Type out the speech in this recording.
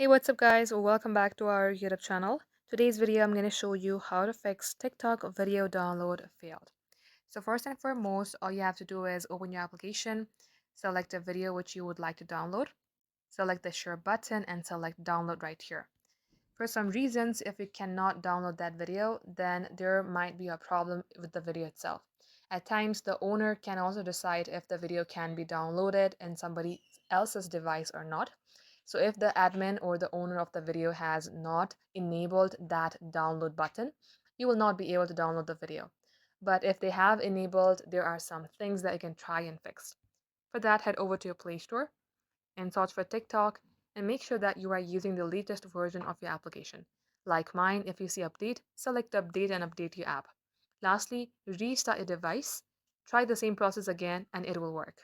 Hey, what's up, guys? Welcome back to our YouTube channel. Today's video, I'm going to show you how to fix TikTok video download failed. So first and foremost, all you have to do is open your application, select a video which you would like to download, select the share button, and select download right here. For some reasons, if you cannot download that video, then there might be a problem with the video itself. At times, the owner can also decide if the video can be downloaded in somebody else's device or not. So if the admin or the owner of the video has not enabled that download button, you will not be able to download the video. But if they have enabled, there are some things that you can try and fix. For that, head over to your Play Store and search for TikTok and make sure that you are using the latest version of your application. Like mine, if you see update, select update and update your app. Lastly, restart your device. Try the same process again and it will work.